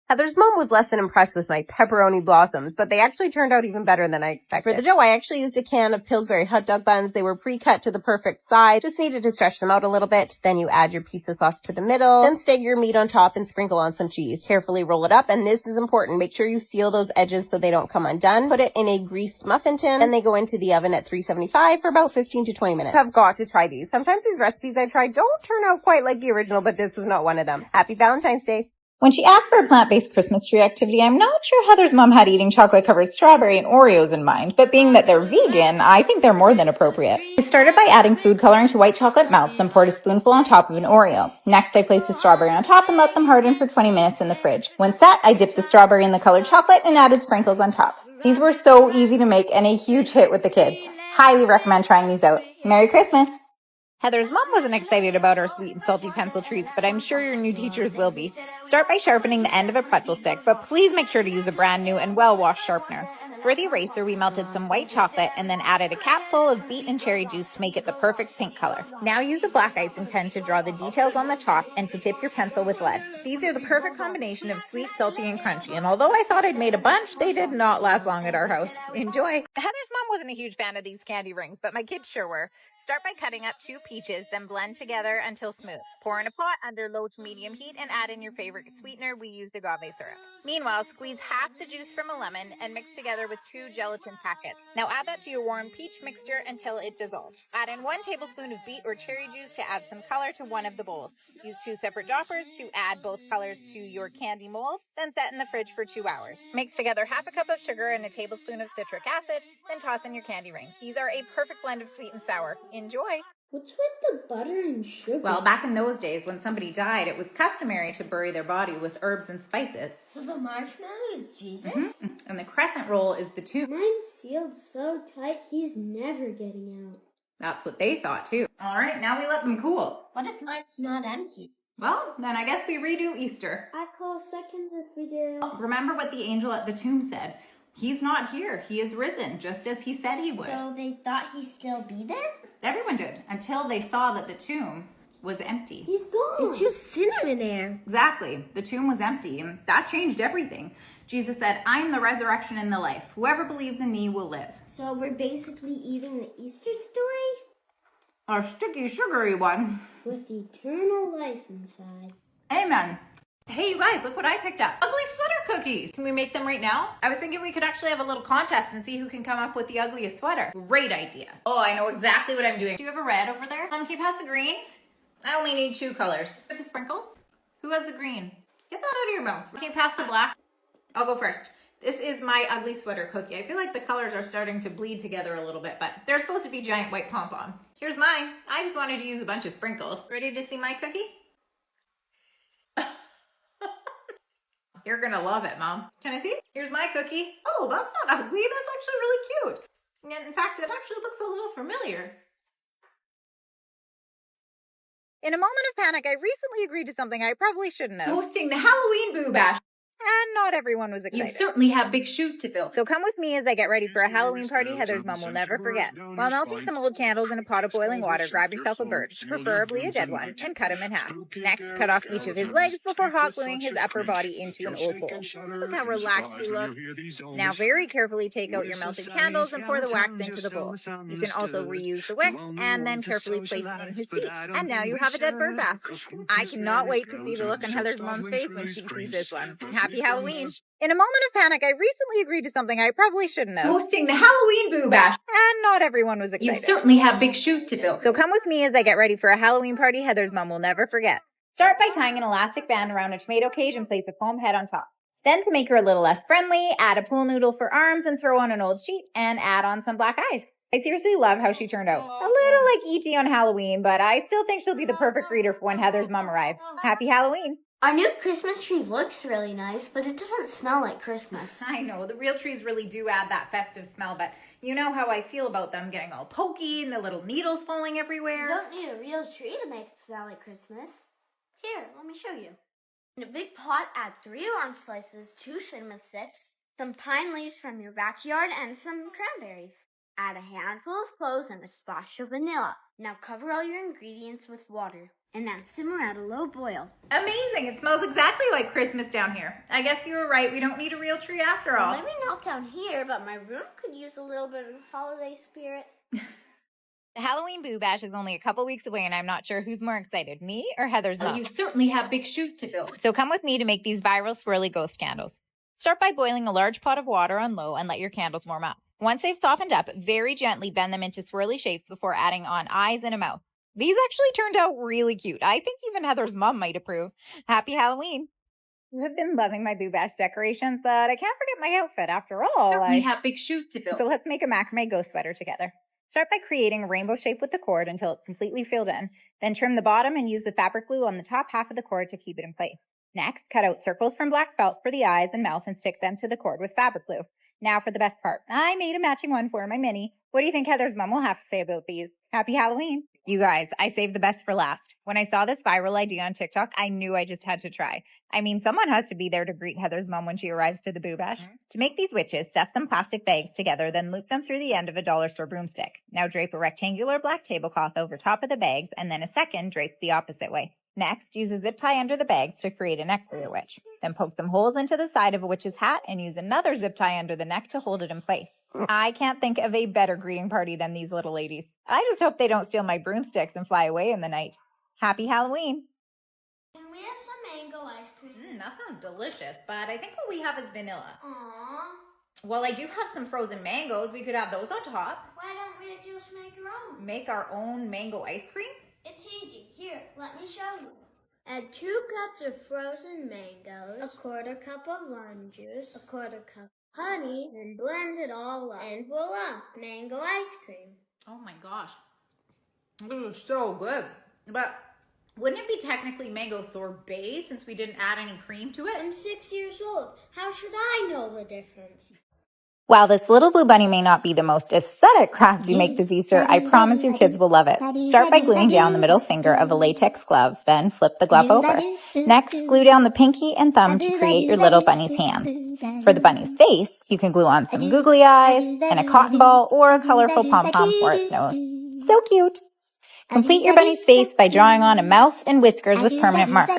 Heather's mom was less than impressed with my pepperoni blossoms, but they actually turned out even better than I expected. For the dough, I actually used a can of Pillsbury hot dog buns. They were pre-cut to the perfect size. Just needed to stretch them out a little bit. Then you add your pizza sauce to the middle, then stake your meat on top and sprinkle on some cheese. Carefully roll it up, and this is important. Make sure you seal those edges so they don't come undone. Put it in a greased muffin tin, and they go into the oven at 375 for about 15 to 20 minutes. I've got to try these. Sometimes these recipes I try don't turn out quite like the original, but this was not one of them. Happy Valentine's Day. When she asked for a plant-based Christmas tree activity, I'm not sure Heather's mom had eating chocolate-covered strawberry and Oreos in mind, but being that they're vegan, I think they're more than appropriate. I started by adding food coloring to white chocolate melts and poured a spoonful on top of an Oreo. Next, I placed the strawberry on top and let them harden for 20 minutes in the fridge. When set, I dipped the strawberry in the colored chocolate and added sprinkles on top. These were so easy to make and a huge hit with the kids. Highly recommend trying these out. Merry Christmas! Heather's mom wasn't excited about our sweet and salty pencil treats, but I'm sure your new teachers will be. Start by sharpening the end of a pretzel stick, but please make sure to use a brand new and well-washed sharpener. For the eraser, we melted some white chocolate and then added a capful of beet and cherry juice to make it the perfect pink color. Now use a black icing pen to draw the details on the top and to tip your pencil with lead. These are the perfect combination of sweet, salty, and crunchy, and although I thought I'd made a bunch, they did not last long at our house. Enjoy! Heather's mom wasn't a huge fan of these candy rings, but my kids sure were. Start by cutting up 2 peaches, then blend together until smooth. Pour in a pot under low to medium heat and add in your favorite sweetener. We used agave syrup. Meanwhile, squeeze half the juice from a lemon and mix together with 2 gelatin packets. Now add that to your warm peach mixture until it dissolves. Add in 1 tablespoon of beet or cherry juice to add some color to one of the bowls. Use 2 separate droppers to add both colors to your candy mold, then set in the fridge for 2 hours. Mix together half a cup of sugar and a tablespoon of citric acid, then toss in your candy rings. These are a perfect blend of sweet and sour. Enjoy! What's with the butter and sugar? Well, back in those days, when somebody died, it was customary to bury their body with herbs and spices. So the marshmallow is Jesus? Mm-hmm. And the crescent roll is the tomb. Mine's sealed so tight, he's never getting out. That's what they thought, too. All right, now we let them cool. What if mine's not empty? Well, then I guess we redo Easter. I call seconds if we do. Remember what the angel at the tomb said. He's not here. He is risen, just as he said he would. So they thought he'd still be there? Everyone did, until they saw that the tomb was empty. He's gone. It's just cinnamon there. Exactly. The tomb was empty, and that changed everything. Jesus said, "I'm the resurrection and the life. Whoever believes in me will live." So we're basically eating the Easter story? A sticky, sugary one. With eternal life inside. Amen. Hey, you guys, look what I picked up. Ugly sweater cookies. Can we make them right now? I was thinking we could actually have a little contest and see who can come up with the ugliest sweater. Great idea. Oh, I know exactly what I'm doing. Do you have a red over there? Can you pass the green? I only need 2 colors. With the sprinkles? Who has the green? Get that out of your mouth. Can you pass the black? I'll go first. This is my ugly sweater cookie. I feel like the colors are starting to bleed together a little bit, but they're supposed to be giant white pom-poms. Here's mine. I just wanted to use a bunch of sprinkles. Ready to see my cookie? You're gonna love it, Mom. Can I see? Here's my cookie. Oh, that's not ugly. That's actually really cute. And in fact, it actually looks a little familiar. In a moment of panic, I recently agreed to something I probably shouldn't have. Hosting the Halloween Boo Bash. And not everyone was excited. You certainly have big shoes to fill. So come with me as I get ready for a Halloween party Heather's mom will never forget. While melting some old candles in a pot of boiling water, grab yourself a birch, preferably a dead one, and cut him in half. Next, cut off each of his legs before hot gluing his upper body into an old bowl. Look how relaxed he looks. Now very carefully take out your melted candles and pour the wax into the bowl. You can also reuse the wicks and then carefully place in his feet. And now you have a dead bird bath. I cannot wait to see the look on Heather's mom's face when she sees this one. Happy Halloween. In a moment of panic, I recently agreed to something I probably shouldn't have. Hosting the Halloween Boo Bash. And not everyone was excited. You certainly have big shoes to fill. So come with me as I get ready for a Halloween party Heather's mom will never forget. Start by tying an elastic band around a tomato cage and place a foam head on top. Then to make her a little less friendly, add a pool noodle for arms and throw on an old sheet and add on some black eyes. I seriously love how she turned out. A little like E.T. on Halloween, but I still think she'll be the perfect greeter for when Heather's mom arrives. Happy Halloween. Our new Christmas tree looks really nice, but it doesn't smell like Christmas. I know, the real trees really do add that festive smell, but you know how I feel about them getting all pokey and the little needles falling everywhere. You don't need a real tree to make it smell like Christmas. Here, let me show you. In a big pot, add 3 orange slices, 2 cinnamon sticks, some pine leaves from your backyard, and some cranberries. Add a handful of cloves and a splash of vanilla. Now cover all your ingredients with water. and then simmer at a low boil. Amazing. It smells exactly like Christmas down here. I guess you were right. We don't need a real tree after all. Well, maybe not down here, but my room could use a little bit of holiday spirit. The Halloween Boo Bash is only a couple weeks away, and I'm not sure who's more excited, me or Heather's mom. You certainly have big shoes to fill. So come with me to make these viral swirly ghost candles. Start by boiling a large pot of water on low and let your candles warm up. Once they've softened up, very gently bend them into swirly shapes before adding on eyes and a mouth. These actually turned out really cute. I think even Heather's mom might approve. Happy Halloween. I have been loving my Boo Bash decorations, but I can't forget my outfit after all. Certainly have big shoes to fill. So let's make a macrame ghost sweater together. Start by creating a rainbow shape with the cord until it's completely filled in. Then trim the bottom and use the fabric glue on the top half of the cord to keep it in place. Next, cut out circles from black felt for the eyes and mouth and stick them to the cord with fabric glue. Now for the best part. I made a matching one for my mini. What do you think Heather's mom will have to say about these? Happy Halloween. You guys, I saved the best for last. When I saw this viral idea on TikTok, I knew I just had to try. I mean, someone has to be there to greet Heather's mom when she arrives to the Boo Bash. To make these witches, stuff some plastic bags together, then loop them through the end of a dollar store broomstick. Now drape a rectangular black tablecloth over top of the bags, and then a second drape the opposite way. Next, use a zip tie under the bags to create a neck for your witch. Then poke some holes into the side of a witch's hat and use another zip tie under the neck to hold it in place. I can't think of a better greeting party than these little ladies. I just hope they don't steal my broomsticks and fly away in the night. Happy Halloween! Can we have some mango ice cream? That sounds delicious, but I think what we have is vanilla. Aww. Well, I do have some frozen mangoes. We could have those on top. Why don't we just make our own? Make our own mango ice cream? It's easy. Here, let me show you. Add 2 cups of frozen mangoes, a quarter cup of lime juice, a quarter cup of honey, and blend it all up. And voila, mango ice cream. Oh my gosh. This is so good. But wouldn't it be technically mango sorbet since we didn't add any cream to it? I'm 6 years old. How should I know the difference? While this little blue bunny may not be the most aesthetic craft you make this Easter, I promise your kids will love it. Start by gluing down the middle finger of a latex glove, then flip the glove over. Next, glue down the pinky and thumb to create your little bunny's hands. For the bunny's face, you can glue on some googly eyes and a cotton ball or a colorful pom-pom for its nose. So cute! Complete your bunny's face by drawing on a mouth and whiskers with permanent marker.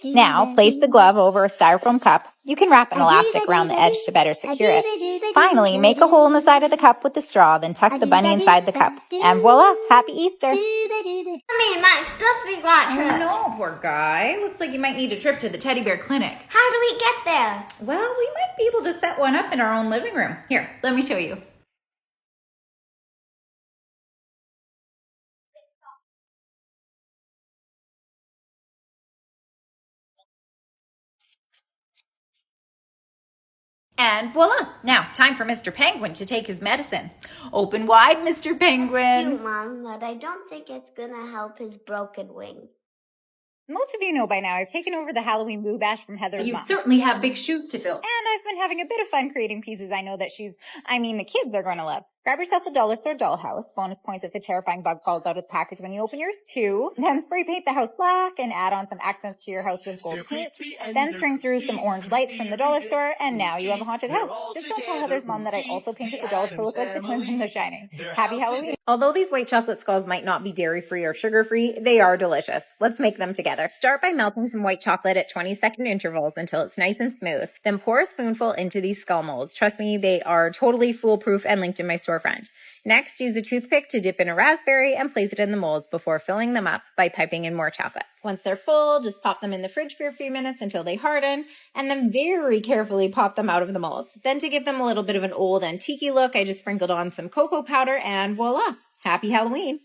Now, place the glove over a styrofoam cup. You can wrap an elastic around the edge to better secure it. Finally, make a hole in the side of the cup with the straw, then tuck the bunny inside the cup. And voila, happy Easter! Mommy, my stuffy got hurt. No, poor guy. Looks like you might need a trip to the teddy bear clinic. How do we get there? Well, we might be able to set one up in our own living room. Here, let me show you. And voila! Now, time for Mr. Penguin to take his medicine. Open wide, Mr. Penguin. Cute, Mom, but I don't think it's gonna help his broken wing. Most of you know by now I've taken over the Halloween Boo Bash from Heather's You mom. certainly have big shoes to fill. And I've been having a bit of fun creating pieces I know that the kids are going to love. Grab yourself a dollar store dollhouse. Bonus points if a terrifying bug falls out of the package when you open yours too. Then spray paint the house black and add on some accents to your house with gold paint. Then string through some orange lights from the dollar store, and now you have a haunted house. Just don't tell Heather's mom that I also painted the dolls to look like the twins in The Shining. Happy Halloween. Although these white chocolate skulls might not be dairy-free or sugar-free, they are delicious. Let's make them together. Start by melting some white chocolate at 20-second intervals until it's nice and smooth. Then pour a spoonful into these skull molds. Trust me, they are totally foolproof and linked in my storefront. Next, use a toothpick to dip in a raspberry and place it in the molds before filling them up by piping in more chocolate. Once they're full, just pop them in the fridge for a few minutes until they harden, and then very carefully pop them out of the molds. Then to give them a little bit of an old antique look, I just sprinkled on some cocoa powder, and voila! Happy Halloween!